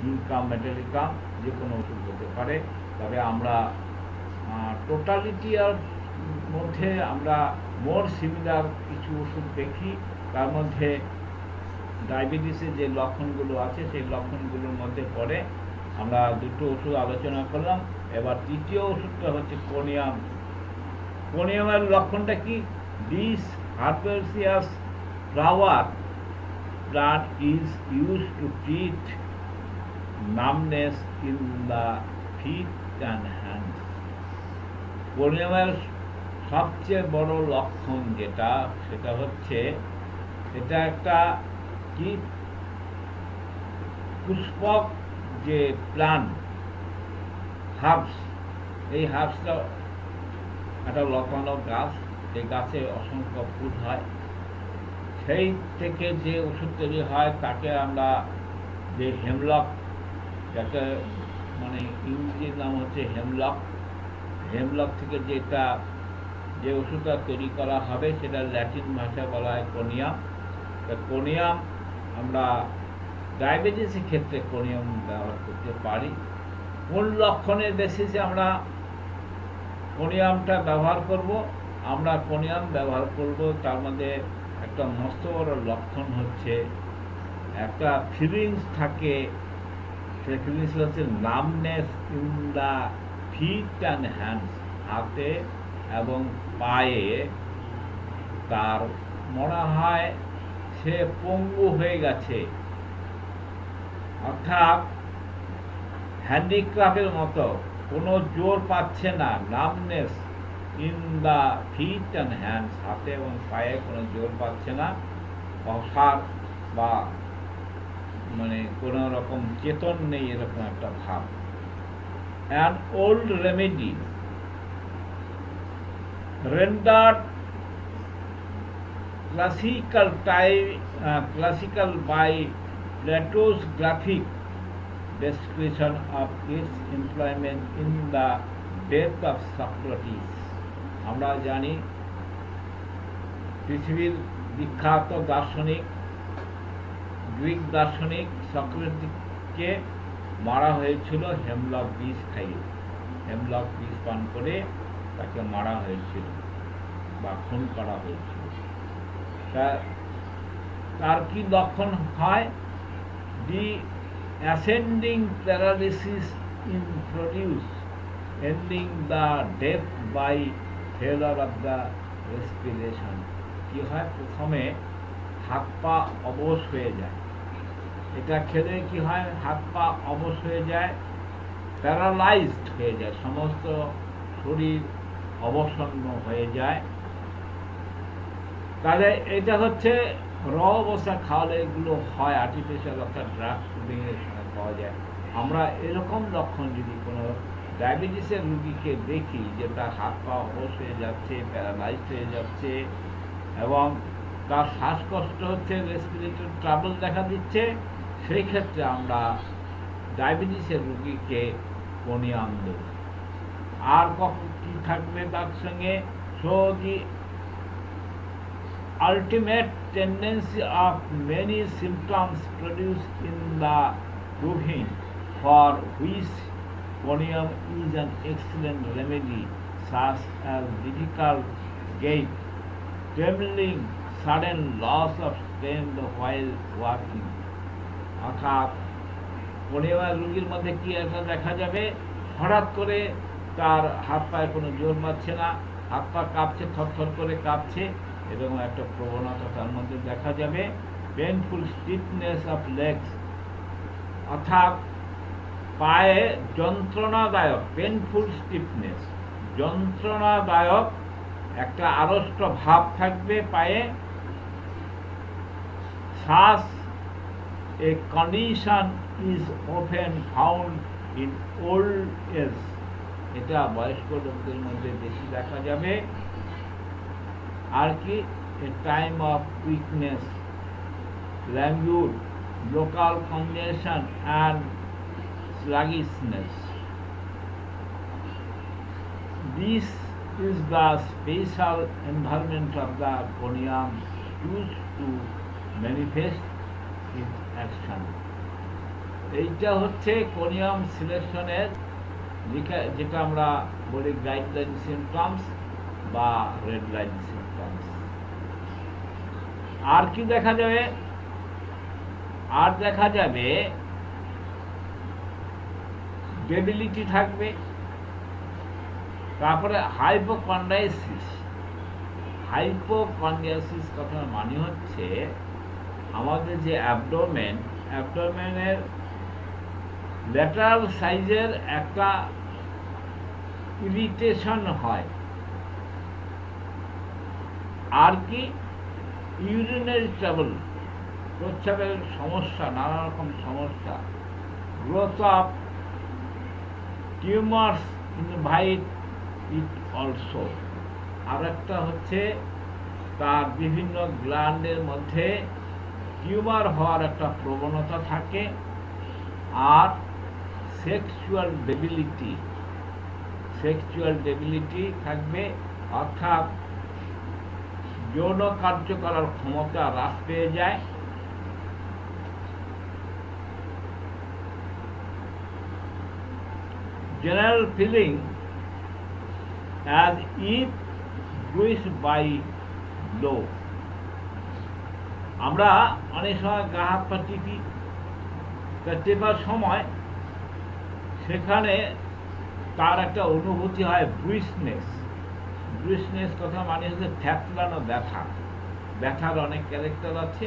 zincum metallicum, যে কোনো ওষুধ হতে পারে। তবে আমরা টোটালিটির মধ্যে আমরা মোর সিমিলার কিছু ওষুধ দেখি। তার মধ্যে ডায়াবেটিসের যে লক্ষণগুলো আছে সেই লক্ষণগুলোর মধ্যে পড়ে। আমরা দুটো ওষুধ আলোচনা করলাম। এবার তৃতীয় ওষুধটা হচ্ছে কোনিয়াম। কোনিয়ামের লক্ষণটা কি? This herbaceous flower plant is used to treat numbness in the feet and hands. কোনিয়ামের সবচেয়ে বড় লক্ষণ যেটা, সেটা হচ্ছে এটা একটা কি পুষ্পক যে প্লান্ট, হার্বস, এই হার্বসটা একটা লতানো গাছ। এই গাছে অসংখ্য ফুল হয়। সেই থেকে যে ওষুধ তৈরি হয় তাকে আমরা যে হেমলক, যাকে মানে ইংরেজির নাম হচ্ছে হেমলক, হেমলক থেকে যেটা যে ওষুধটা তৈরি করা হবে সেটা ল্যাটিন ভাষায় বলা হয় কোনিয়াম। কোনিয়াম আমরা ডায়াবেটিসের ক্ষেত্রে কোনিয়াম ব্যবহার করতে পারি। কোন লক্ষণের বেসিসে আমরা কোনিয়ামটা ব্যবহার করব? আমরা কোনিয়াম ব্যবহার করব, তার মধ্যে একটা মস্ত বড় লক্ষণ হচ্ছে একটা ফিলিংস থাকে। সেই ফিলিংস হচ্ছে numbness in the feet and hands, হাতে এবং পায়ে। তার মনে হয় সে পঙ্গু হয়ে গেছে, অর্থাৎ হ্যান্ডিক্রাফটের মতো কোনো জোর পাচ্ছে না। Numbness in the feet and hands, হাতে এবং পায়ে কোনো জোর পাচ্ছে না, অসার বা মানে কোনো রকম চেতন নেই, এরকম একটা ভাব। An old remedy rendered classical by Plato's graphic description of its employment in the death of Socrates. আমরা জানি পৃথিবীর বিখ্যাত দার্শনিক, গ্রিক দার্শনিক সক্রেটিসকে মারা হয়েছিল হেমলক বীজ খাইয়ে। হেমলক বীজ পান করে তাকে মারা হয়েছিল বা খুন করা হয়েছিল। তার কি লক্ষণ হয়? The ascending paralysis introduce, ending the death by failure of the respiration. কি হয়? প্রথমে হাত পা অবশ হয়ে যায়। এটা খেলে কি হয়? হাত পা অবশ হয়ে যায়, প্যারালাইজড হয়ে যায়, সমস্ত শরীর অবসন্ন হয়ে যায়। তাহলে এটা হচ্ছে র অবস্থা খাওয়ালে এগুলো হয়, আর্টিফিশিয়াল অর্থাৎ ড্রাগ ফুডিংয়ের সময় পাওয়া যায়। আমরা এরকম লক্ষণ যদি কোনো ডায়াবেটিসের রুগীকে দেখি যে তার হাত পা অবশ হয়ে যাচ্ছে, প্যারালাইজড হয়ে যাচ্ছে এবং তার শ্বাসকষ্ট হচ্ছে, রেসপিরেটরি ট্রাবল দেখা দিচ্ছে, সেই ক্ষেত্রে আমরা ডায়াবেটিসের রুগীকে কোনিয়াম দেব। আর কখন কি থাকবে তার সঙ্গে? So the ultimate tendency of many symptoms produced in the proving, for which conium is an excellent remedy, such as difficult gait, trembling, sudden loss of strength while walking. অর্থাৎ কোনিয়ামের রোগীর মধ্যে কি একটা দেখা যাবে? হঠাৎ করে তার হাত পায়ে কোনো জোর পাচ্ছে না, হাত পা কাঁপছে, থরথর করে কাঁপছে, এরকম একটা প্রবণতা তার মধ্যে দেখা যাবে। পেনফুল স্টিফনেস অফ লেগস, অর্থাৎ পায়ে যন্ত্রণাদায়ক, পেনফুল স্টিফনেস, যন্ত্রণাদায়ক একটা আড়ষ্ট ভাব থাকবে পায়ে। শ্বাস, a condition is often found in old age. এটা বয়স্ক লোকদের মধ্যে বেশি দেখা যাবে। আর কি, এ time of weakness, languor, local congestion and sluggishness. This is the special environment of the conium used to manifest its action. এইটা হচ্ছে কোনিয়াম সিলেকশনের যেটা আমরা বলি গাইডলাইন সিমটমস বা রেড লাইন সিমটমস। আর কি দেখা যাবে? আর দেখা যাবে ডেবিলিটি থাকবে, তারপরে হাইপোকন্ড্রাইসিস। হাইপোকন্ড্রাইসিস কথার মানে হচ্ছে আমাদের যে অ্যাবডোমেনের ল্যাটারাল সাইজের একটা ইরিটেশন হয়। আর কি, ইউরিনারি ট্রাবল, প্রস্রাবের সমস্যা, নানা রকম সমস্যা। Growth of tumours invite it also. আর একটা হচ্ছে তার বিভিন্ন গ্ল্যান্ডের মধ্যে টিউমার হওয়ার একটা প্রবণতা থাকে। আর সেক্সুয়াল ডেবিলিটি থাকবে, অর্থাৎ যৌন কার্য করার ক্ষমতা হ্রাস পেয়ে যায়। General feeling as if bruised by blow। আমরা অনেক সময় গা হাত পা টিপি, টেপার সময় সেখানে তার একটা অনুভূতি হয় ব্রুইসনেস কথা মানে হচ্ছে থ্যাতলানো ব্যথা। ব্যথার অনেক ক্যারেক্টার আছে।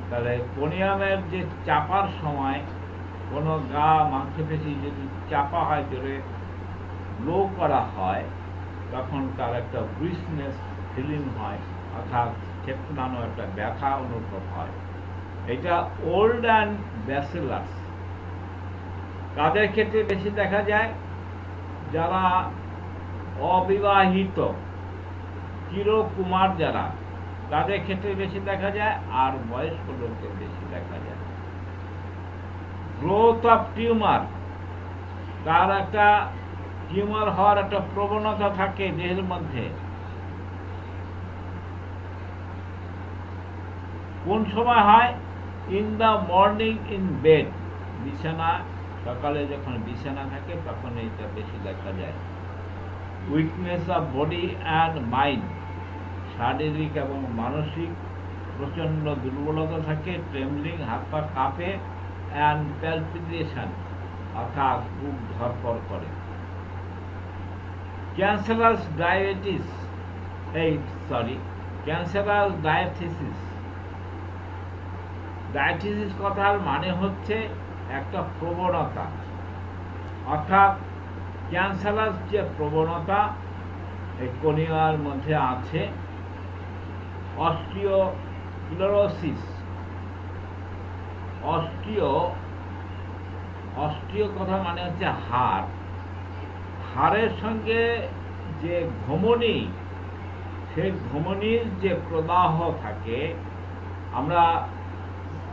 তাহলে কোনিয়ামের যে চাপার সময় কোনো গা মাংসপেশি যদি চাপা হয়, জোরে লো করা হয়, তখন তার একটা ব্রুইসনেস ফিলিং হয়, অর্থাৎ থ্যাতলানো একটা ব্যথা অনুভব হয়। এটা ওল্ড অ্যান্ড ব্যাচেলার্স তাদের ক্ষেত্রে বেশি দেখা যায়। যারা অবিবাহিত চিরকুমার যারা, তাদের ক্ষেত্রে বেশি দেখা যায়। আর বয়স্ক লোকদের বেশি দেখা যায়। গ্রোথ অফ টিউমার, তার একটা টিউমার হওয়ার একটা প্রবণতা থাকে দেহের মধ্যে। কোন সময় হয়? In the morning in bed, বিছানা, সকালে যখন বিছানা থাকে তখন এটা বেশি দেখা যায়। Weakness of body and mind, শারীরিক এবং মানসিক প্রচণ্ড দুর্বলতা থাকে। ট্রেমলিং, হাত পা কাঁপে। অ্যান্ড প্যালপিটেশন, অর্থাৎ বুক ধরপড় করে। ক্যান্সারাস ডায়াথিসিস কথার মানে হচ্ছে একটা প্রবণতা, অর্থাৎ ক্যান্সারাস যে প্রবণতা এই কোনিয়ার মধ্যে আছে। অস্টিওক্লোরোসিস, অস্টিও কথা মানে হচ্ছে হাড়। হাড়ের সঙ্গে যে ধমনী, সেই ধমনীর যে প্রদাহ থাকে, আমরা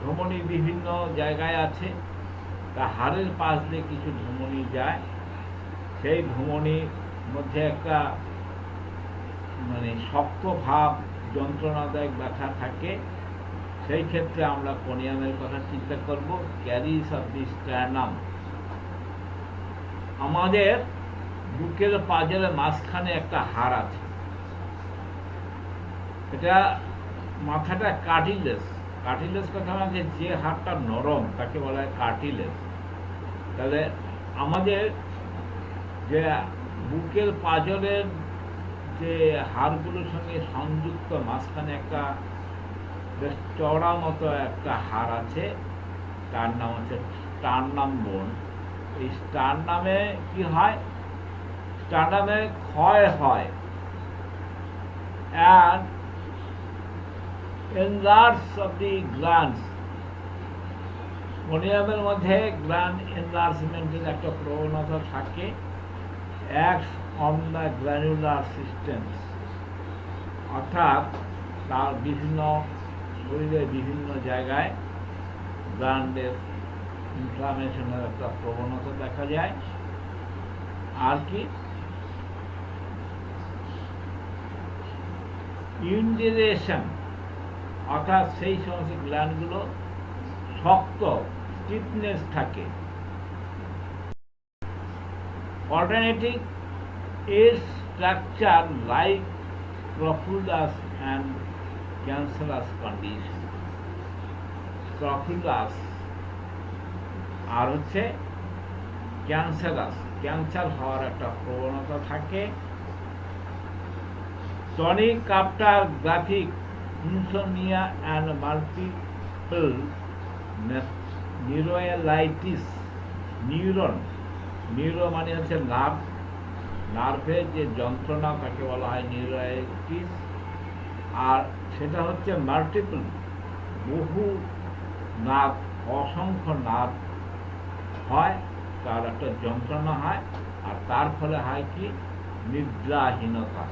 ধমনী বিভিন্ন জায়গায় আছে, তা হাড়ের পাশ দিয়ে কিছু ধমনী যায়। সেই ধমনীর মধ্যে একটা মানে শক্ত ভাব, যন্ত্রণাদায়ক ব্যথা থাকে। সেই ক্ষেত্রে আমরা কোনিয়ামের কথা চিন্তা করব। ক্যারিস অফ দি স্ট্যার্নাম, আমাদের বুকের পাঁজরের মাঝখানে একটা হাড় আছে। এটা মাথাটা কার্টিলেজ কথা মানে যে হাড়টা নরম তাকে বলা হয় কার্টিলেজ। তাহলে আমাদের যে বুকের পাঁজরের যে হাড়গুলোর সঙ্গে সংযুক্ত মাঝখানে একটা বেশ চওড়া মতো একটা হাড় আছে, তার নাম হচ্ছে স্টার্নাম বোন। এই স্টার্নামে কি হয়? স্টার্নামে ক্ষয় হয় and enlarge of the glands। কোনিয়ামের মধ্যে গ্ল্যান্ড এনলার্জমেন্টের একটা প্রবণতা থাকে। acts on the granular systems, অর্থাৎ তার বিভিন্ন শরীরের বিভিন্ন জায়গায় গ্ল্যান্ডের ইনফ্লামেশনের একটা প্রবণতা দেখা যায়। আর কি ইন্ডিরেশন, অর্থাৎ সেই সমস্ত গ্ল্যান্ডগুলো শক্ত, স্টিফনেস থাকে। অল্টারনেটিভ এর structure like scrofulous and cancerous condition. Scrofulous আর হচ্ছে ক্যান্সারাস, ক্যান্সার হওয়ার একটা প্রবণতা থাকে। Tonic after graphic insomnia and multiple neuritis. Neuro মানে হচ্ছে নার্ভ, নার্ভের যে যন্ত্রণা তাকে বলা হয় নিউরোলাইটিস। আর সেটা হচ্ছে মাল্টিপল, বহু নার্ভ, অসংখ্য নার্ভ হয়, তার একটা যন্ত্রণা হয়, আর তার ফলে হয় কি নিদ্রাহীনতা।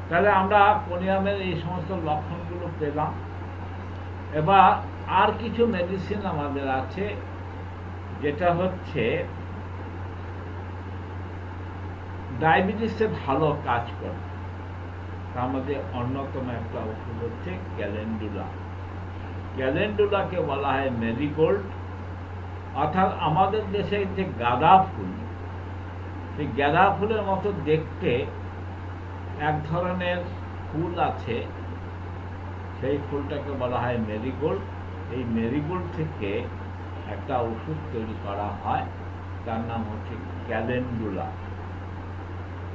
তাহলে আমরা কোনিয়ামের এই সমস্ত লক্ষণগুলো পেলাম। এবার আর কিছু মেডিসিন আমাদের আছে, যেটা হচ্ছে ডায়াবেটিসে ভালো কাজ করে। তার মধ্যে অন্যতম একটা ওষুধ হচ্ছে ক্যালেন্ডুলা। ক্যালেন্ডুলাকে বলা হয় মেরিগোল্ড, অর্থাৎ আমাদের দেশে যে গাঁদা ফুল, সেই গাঁদা ফুলের মতো দেখতে এক ধরনের ফুল আছে, সেই ফুলটাকে বলা হয় মেরিগোল্ড। এই মেরিগোল্ড থেকে একটা ওষুধ তৈরি করা হয়, তার নাম হচ্ছে ক্যালেন্ডুলা।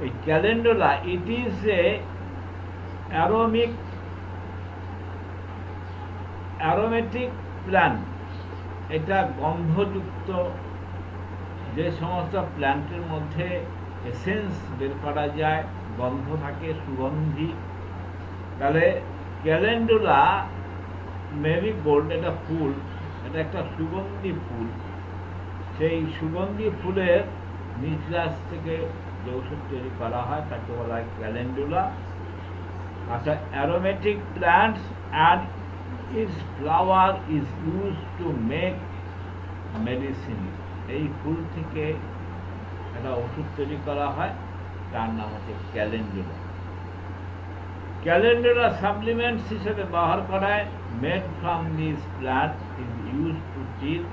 এই calendula it is a aromatic plant. এটা গন্ধযুক্ত, যে সমস্ত প্ল্যান্টের মধ্যে এসেন্স বের করা যায়, গন্ধ থাকে, সুগন্ধি। তাহলে ক্যালেন্ডুলা মেরিগোল্ড, এটা ফুল, এটা একটা সুগন্ধি ফুল। সেই সুগন্ধি ফুলের নিচরাস থেকে যে ওষুধ তৈরি করা হয় তাকে বলা হয় ক্যালেন্ডুলা। আচ্ছা, aromatic plants and it's flower is use to make medicine. এই ফুল থেকে একটা ওষুধ তৈরি করা হয়, তার নাম হচ্ছে ক্যালেন্ডুলা। ক্যালেন্ডুলা সাপ্লিমেন্টস হিসেবে ব্যবহার করা হয়। Made from this plant is use to treat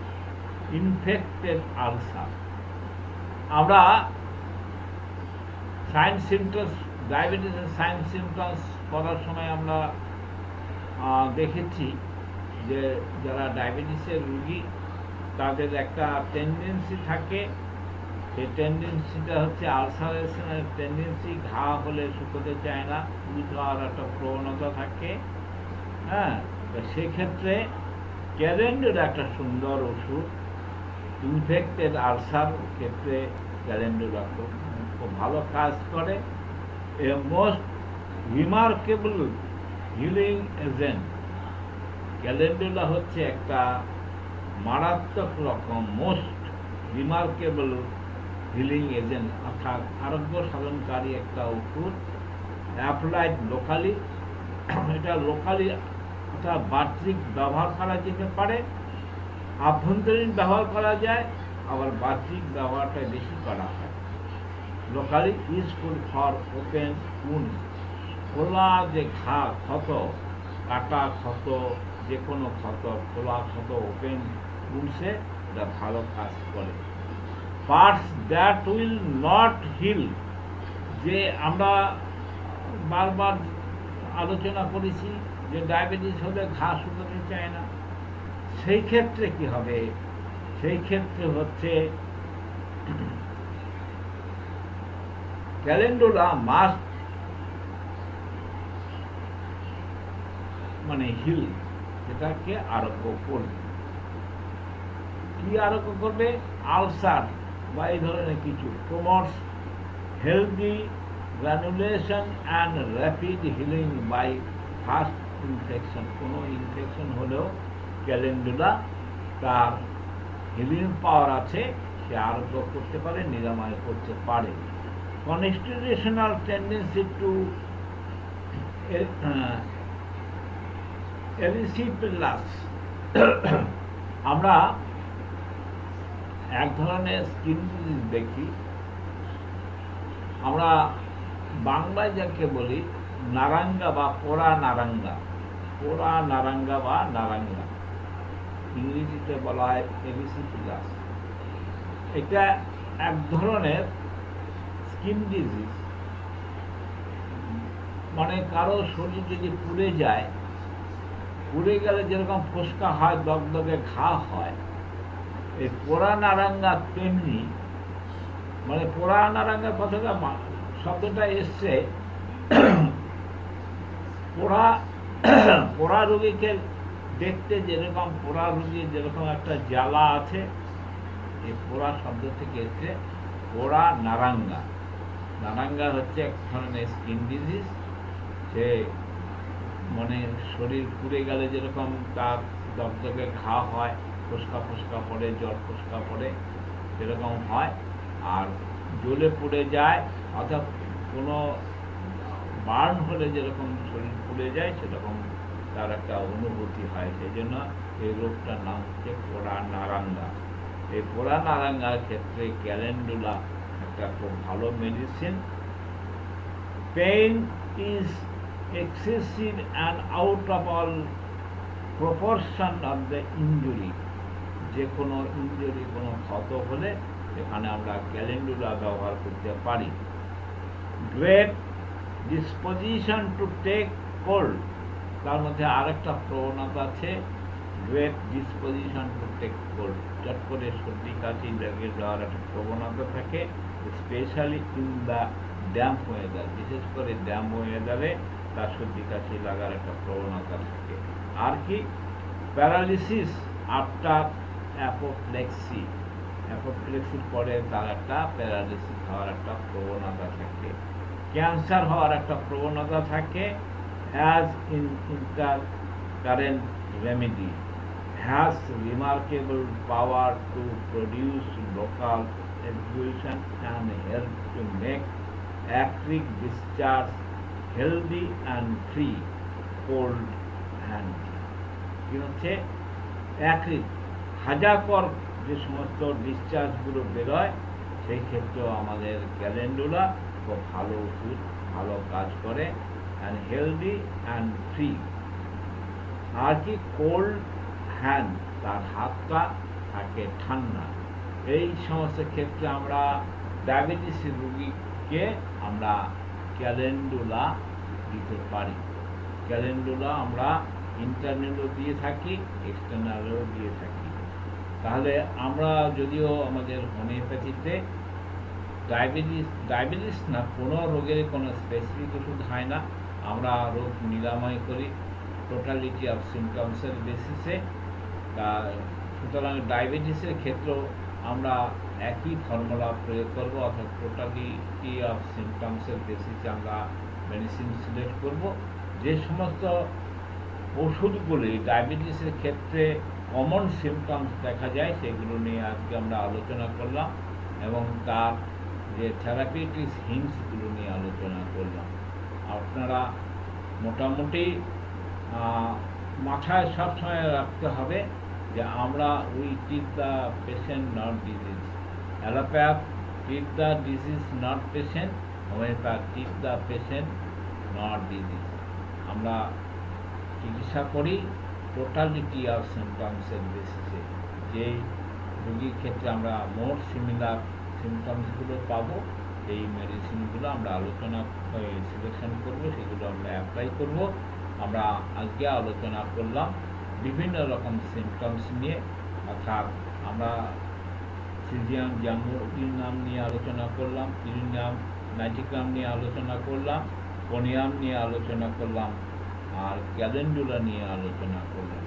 infected ulcer. আমরা সাইন সিমটমস, ডায়াবেটিসের সাইন সিমটমস করার সময় আমরা দেখেছি যে যারা ডায়াবেটিসের রুগী, তাদের একটা টেন্ডেন্সি থাকে। সেই টেন্ডেন্সিটা হচ্ছে আলসারেশনের টেন্ডেন্সি, ঘা হলে শুকোতে চায় না, পুজ হওয়ার একটা প্রবণতা থাকে। হ্যাঁ, তো সেক্ষেত্রে ক্যালেন্ডুলা একটা সুন্দর ওষুধ। ইনফেক্টেড আলসার ক্ষেত্রে ক্যালেন্ডুলা খুব ভালো কাজ করে। A most remarkable healing agent. Calendula হচ্ছে একটা মারাত্মক রকম মোস্ট রিমার্কেবল হিলিং এজেন্ট, অর্থাৎ আরোগ্য সাধনকারী একটা ওষুধ। অ্যাপ্লাইড লোকালি, এটা লোকালি অর্থাৎ বাহ্যিক ব্যবহার করা যেতে পারে, আভ্যন্তরীণ ব্যবহার করা যায়, আবার বাহ্যিক ব্যবহারটা বেশি করা হয়। Locally useful for open wound. খোলা যে ঘা, ক্ষত, কাটা ক্ষত, যে কোনো ক্ষত, খোলা ক্ষত, ওপেন উন্ডসে এটা ভালো কাজ করে। Parts that will not heal, যে আমরা বারবার আলোচনা করেছি যে ডায়াবেটিস হলে ঘা শুকাতে চায় না, সেই ক্ষেত্রে কি হবে? সেই ক্ষেত্রে হচ্ছে ক্যালেন্ডুলা মাস্ট মানে হিল, সেটাকে আরোগ্য করবে। কি আরোগ্য করবে? আলসার বা এই ধরনের কিছু। Promotes healthy granulation and rapid healing by fast infection. কোনো ইনফেকশন হলেও ক্যালেন্ডুলা তার হিলিং পাওয়ার আছে, সে আরোগ্য করতে পারে, নিরাময় করতে পারে। constitutional tendency to erysipelas আমরা এক ধরনের স্কিন ডিজিজ দেখি, আমরা বাংলায় যাকে বলি নারাঙ্গা বা পোড়া নারাঙ্গা বা নারাঙ্গা, ইংরেজিতে বলা হয় এরিসিপিলাস। এটা এক ধরনের স্কিন ডিজিজ, মানে কারো শরীর যদি পুড়ে যায়, পুড়ে গেলে যেরকম ফোসকা হয়, দগদগে ঘা হয়, এই পোড়া নারাঙ্গা তেমনি। মানে পোড়া নারাঙ্গা কথাটা শব্দটা এসছে পোড়া রোগীকে দেখতে যেরকম, পোড়া রোগীর যেরকম একটা জ্বালা আছে, এই পোড়া শব্দ থেকে এসছে পোড়া নারাঙ্গা। নারাঙ্গা হচ্ছে এক ধরনের স্কিন ডিজিজ, সে মানে শরীর পুড়ে গেলে যেরকম তার দগদগে ঘা হয়, ফোসকা পড়ে, জ্বর ফোসকা পড়ে, সেরকম হয়। আর জ্বলে পুড়ে যায়, অর্থাৎ কোনো বার্ন হলে যেরকম শরীর পুড়ে যায়, সেরকম তার একটা অনুভূতি হয়। সেই জন্য এই রোগটার নাম হচ্ছে পোড়া নারাঙ্গা। এই পোড়া নারাঙ্গার ক্ষেত্রে ক্যালেন্ডুলা একটা খুব ভালো medicine. Pain is excessive and out of all proportion of the injury। যে কোনো ইনজুরি, কোনো ক্ষত হলে এখানে আমরা ক্যালেন্ডুলা ব্যবহার করতে পারি। Great disposition to take cold, তার মধ্যে আরেকটা প্রবণতা আছে, great disposition to take cold, চট করে সর্দি কাশি লেগে যাওয়ার একটা প্রবণতা থাকে, specially in the damp weather. বিশেষ করে ড্যাম্প ওয়েদারে তার সর্দি কাশি লাগার একটা প্রবণতা থাকে। আর কি, প্যারালিসিস আফটার অ্যাপোপ্লেক্সির পরে তার একটা প্যারালিসিস হওয়ার একটা প্রবণতা থাকে। ক্যান্সার হওয়ার একটা প্রবণতা থাকে। As in intercurrent remedy has remarkable power to produce local evolution and help to make acrid discharge healthy and free cold hand. কি হচ্ছে অ্যাক্রিক, হাজাকর যে সমস্ত ডিসচার্জগুলো বেরোয়, সেই ক্ষেত্রেও আমাদের ক্যালেন্ডুলা খুব ভালো ওষুধ, ভালো কাজ করে। And healthy and free. আর কি, কোল্ড হ্যান্ড, তার হাতটা থাকে ঠান্ডা। এই সমস্ত ক্ষেত্রে আমরা ডায়াবেটিস রোগীকে আমরা ক্যালেন্ডুলা দিতে পারি। ক্যালেন্ডুলা আমরা ইন্টারনালও দিয়ে থাকি, এক্সটার্নালও দিয়ে থাকি। তাহলে আমরা যদিও আমাদের হোমিওপ্যাথিতে ডায়াবেটিস না, কোনো রোগের কোনো স্পেসিফিক ওষুধ হয় না, আমরা রোগ নিরাময় করি টোটালিটি অফ সিমটমসের বেসিসে। সুতরাং ডায়াবেটিসের ক্ষেত্রেও আমরা একই ফর্মুলা প্রয়োগ করব, অর্থাৎ টোটালিটি অফ সিমটমসের বেসিসে আমরা মেডিসিন সিলেক্ট করব। যে সমস্ত ওষুধগুলি ডায়াবেটিসের ক্ষেত্রে কমন সিমটমস দেখা যায়, সেগুলো নিয়ে আজকে আমরা আলোচনা করলাম, এবং তার যে থেরাপিউটিক হিন্টসগুলো নিয়ে আলোচনা করলাম। আপনারা মোটামুটি মাথায় সবসময় রাখতে হবে যে আমরা we treat the patient not disease. Allopath treat the disease not patient, homeopath treat the patient not disease. আমরা চিকিৎসা করি টোটালিটি অফ সিমটমসের বেসিসে। যেই রোগীর ক্ষেত্রে আমরা মোর সিমিলার সিমটমসগুলো পাবো, সেই মেডিসিনগুলো আমরা সিলেকশন করব, সেগুলো আমরা অ্যাপ্লাই করব। আমরা আজকে আলোচনা করলাম বিভিন্ন রকম সিমটমস নিয়ে, অর্থাৎ আমরা সিজিয়াম জামুটির নাম নিয়ে আলোচনা করলাম, পিরিনাম নাইটিগ্রাম নিয়ে আলোচনা করলাম, কোনিয়াম নিয়ে আলোচনা করলাম, আর ক্যালেন্ডুলা নিয়ে আলোচনা করলাম।